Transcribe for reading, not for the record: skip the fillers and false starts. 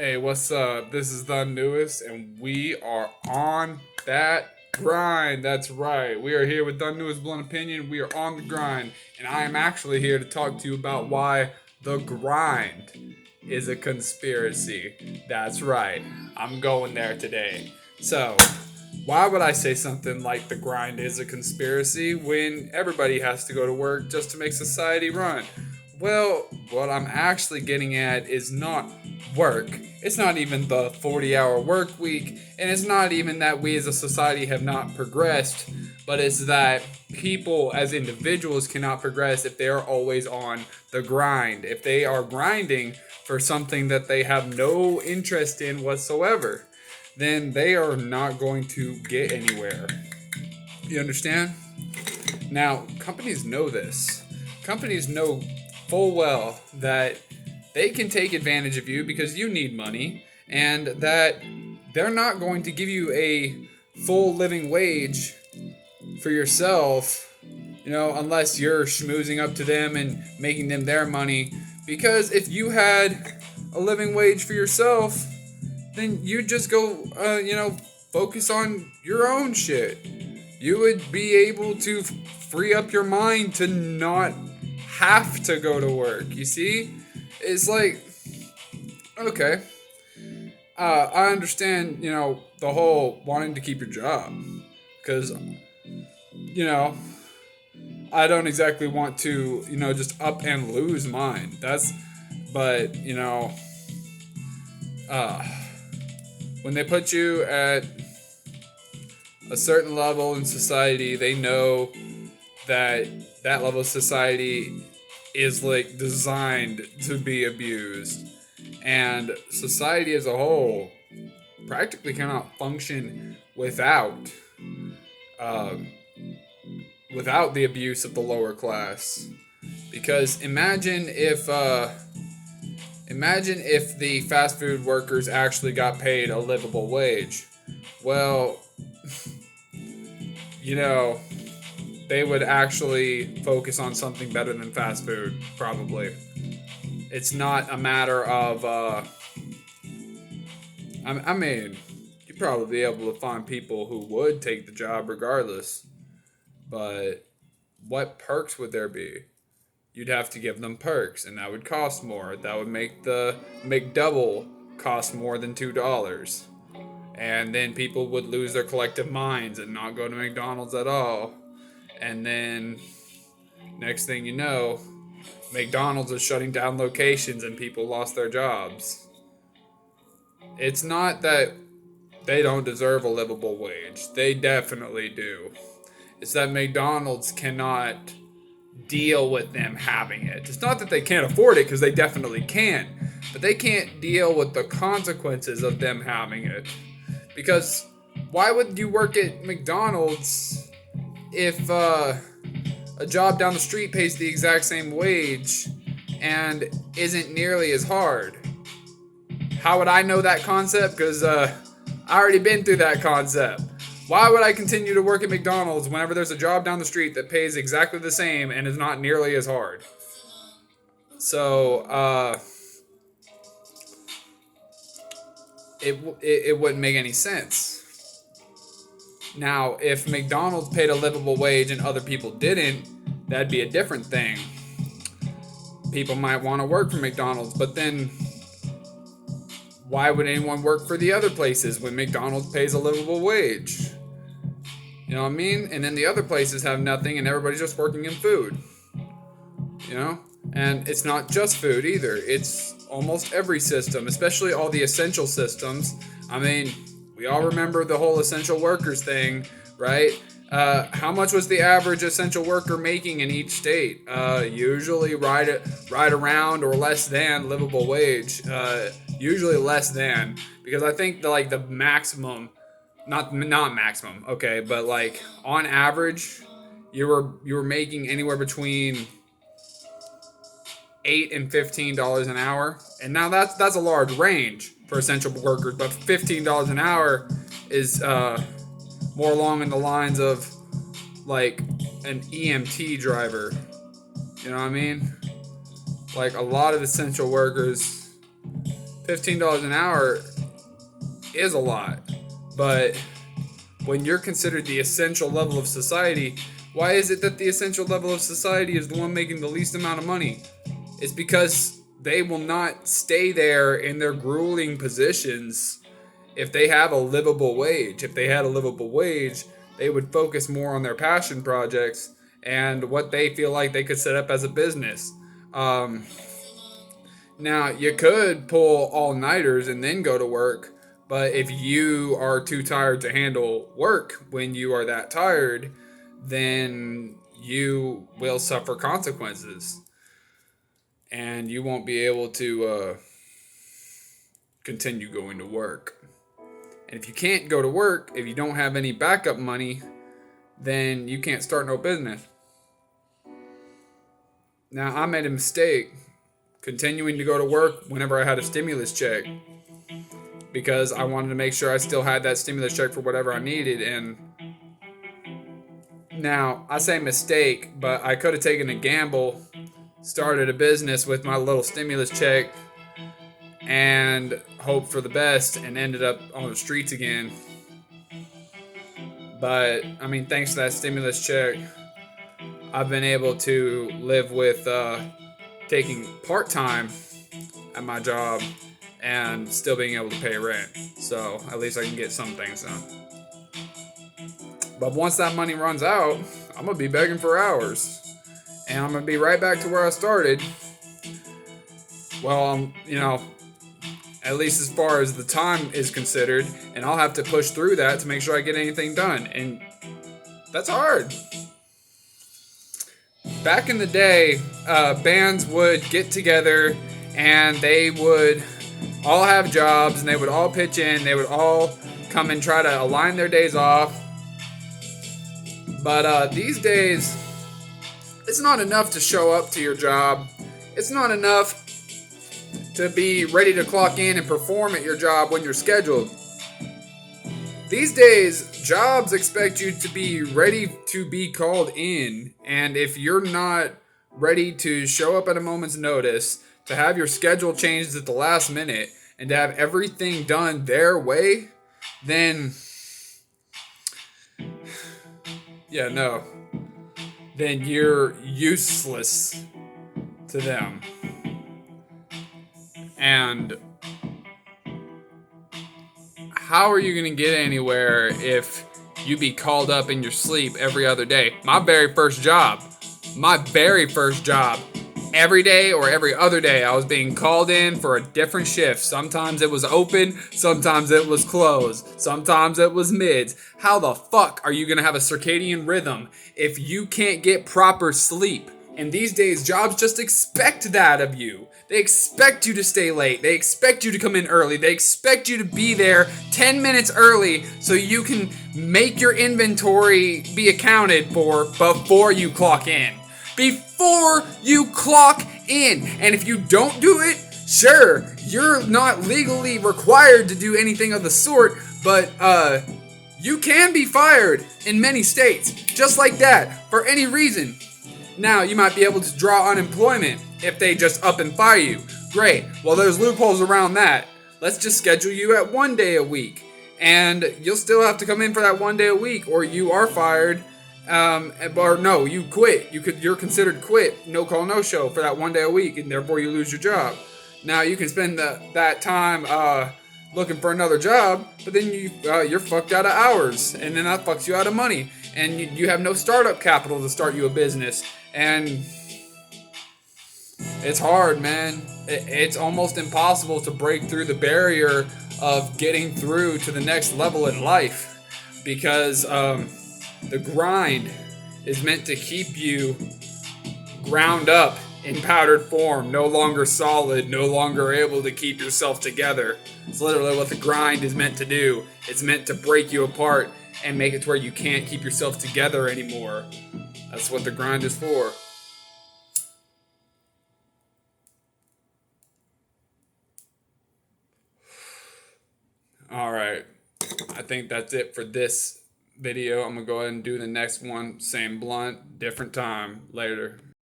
Hey, what's up? This is Tha Newist, and we are on that grind. That's right. We are here with Tha Newist Blunt Opinion. We are on the grind, and I am actually here to talk to you about why the grind is a conspiracy. That's right. I'm going there today. So, why would I say something like the grind is a conspiracy when everybody has to go to work just to make society run? Well, what I'm actually getting at is not work. It's not even the 40-hour work week, and it's not even that we as a society have not progressed, but it's that people as individuals cannot progress if they are always on the grind. If they are grinding for something that they have no interest in whatsoever, then they are not going to get anywhere. You understand? Now, companies know this. Companies know full well that they can take advantage of you because you need money, and that they're not going to give you a full living wage for yourself, unless you're schmoozing up to them and making them their money. Because if you had a living wage for yourself, then you just go, focus on your own shit. You would be able to free up your mind to not have to go to work. You see? It's like, okay, I understand, the whole wanting to keep your job. Because, I don't exactly want to, just up and lose mine. But, uh, when they put you at a certain level in society, they know that that level of society is like designed to be abused, and society as a whole practically cannot function um, without the abuse of the lower class. Because imagine if the fast food workers actually got paid a livable wage. Well, you know, they would actually focus on something better than fast food, probably. It's not a matter of, I mean, you'd probably be able to find people who would take the job regardless, but what perks would there be? You'd have to give them perks, and that would cost more. That would make the McDouble cost more than $2. And then people would lose their collective minds and not go to McDonald's at all. And then, next thing you know, McDonald's is shutting down locations and people lost their jobs. It's not that they don't deserve a livable wage. They definitely do. It's that McDonald's cannot deal with them having it. It's not that they can't afford it, because they definitely can, but they can't deal with the consequences of them having it. Because why would you work at McDonald's if a job down the street pays the exact same wage and isn't nearly as hard? How would I know that concept? Because I already been through that concept. Why would I continue to work at McDonald's whenever there's a job down the street that pays exactly the same and is not nearly as hard? So, it wouldn't make any sense. Now, if McDonald's paid a livable wage and other people didn't, that'd be a different thing. People might want to work for McDonald's, but then why would anyone work for the other places when McDonald's pays a livable wage? You know what I mean? And then the other places have nothing and everybody's just working in food. And it's not just food either. It's almost every system, especially all the essential systems. I mean, we all remember the whole essential workers thing, right? How much was the average essential worker making in each state? Usually right around or less than livable wage. Usually less than, because I think the maximum, not maximum, okay, but like on average, you were making anywhere between $8 and $15 an hour, and now that's a large range for essential workers, but $15 an hour is more along in the lines of like an EMT driver. You know what I mean? Like a lot of essential workers $15 an hour is a lot. But when you're considered the essential level of society, why is it that the essential level of society is the one making the least amount of money? It's because they will not stay there in their grueling positions if they have a livable wage. If they had a livable wage, they would focus more on their passion projects and what they feel like they could set up as a business. Um, Now, you could pull all-nighters and then go to work, but if you are too tired to handle work when you are that tired, then you will suffer consequences and you won't be able to continue going to work. And if you can't go to work, if you don't have any backup money, then you can't start no business. Now, I made a mistake continuing to go to work whenever I had a stimulus check because I wanted to make sure I still had that stimulus check for whatever I needed. And now, I say mistake, but I could have taken a gamble, started a business with my little stimulus check, and hoped for the best and ended up on the streets again. But, I mean, thanks to that stimulus check, I've been able to live with taking part-time at my job and still being able to pay rent. So at least I can get some things done. But once that money runs out, I'm going to be begging for hours. And I'm going to be right back to where I started. Well, at least as far as the time is considered. And I'll have to push through that to make sure I get anything done. And that's hard. Back in the day, bands would get together and they would all have jobs and they would all pitch in. They would all come and try to align their days off. But these days, it's not enough to show up to your job. It's not enough to be ready to clock in and perform at your job when you're scheduled. These days, jobs expect you to be ready to be called in. And if you're not ready to show up at a moment's notice, to have your schedule changed at the last minute, and to have everything done their way, then, then you're useless to them. And how are you going to get anywhere if you be called up in your sleep every other day? My very first job, every day or every other day, I was being called in for a different shift. Sometimes it was open, sometimes it was closed, sometimes it was mids. How the fuck are you going to have a circadian rhythm if you can't get proper sleep? And these days, jobs just expect that of you. They expect you to stay late. They expect you to come in early. They expect you to be there 10 minutes early so you can make your inventory be accounted for before you clock in. Before you clock in. And if you don't do it, sure, you're not legally required to do anything of the sort, but you can be fired in many states, just like that, for any reason. Now, you might be able to draw unemployment if they just up and fire you. Great. Well, there's loopholes around that. Let's just schedule you at 1 day a week. And you'll still have to come in for that 1 day a week, or you are fired. Or no, you quit. You're considered quit, no call, no show for that 1 day a week, and therefore you lose your job. Now, you can spend that time looking for another job, but then you're fucked out of hours, and then that fucks you out of money. And you have no startup capital to start you a business. And it's hard, man. It's almost impossible to break through the barrier of getting through to the next level in life, because the grind is meant to keep you ground up in powdered form, no longer solid, no longer able to keep yourself together. It's literally what the grind is meant to do. It's meant to break you apart and make it to where you can't keep yourself together anymore. That's what the grind is for. All right. I think that's it for this video. I'm going to go ahead and do the next one. Same blunt, different time. Later.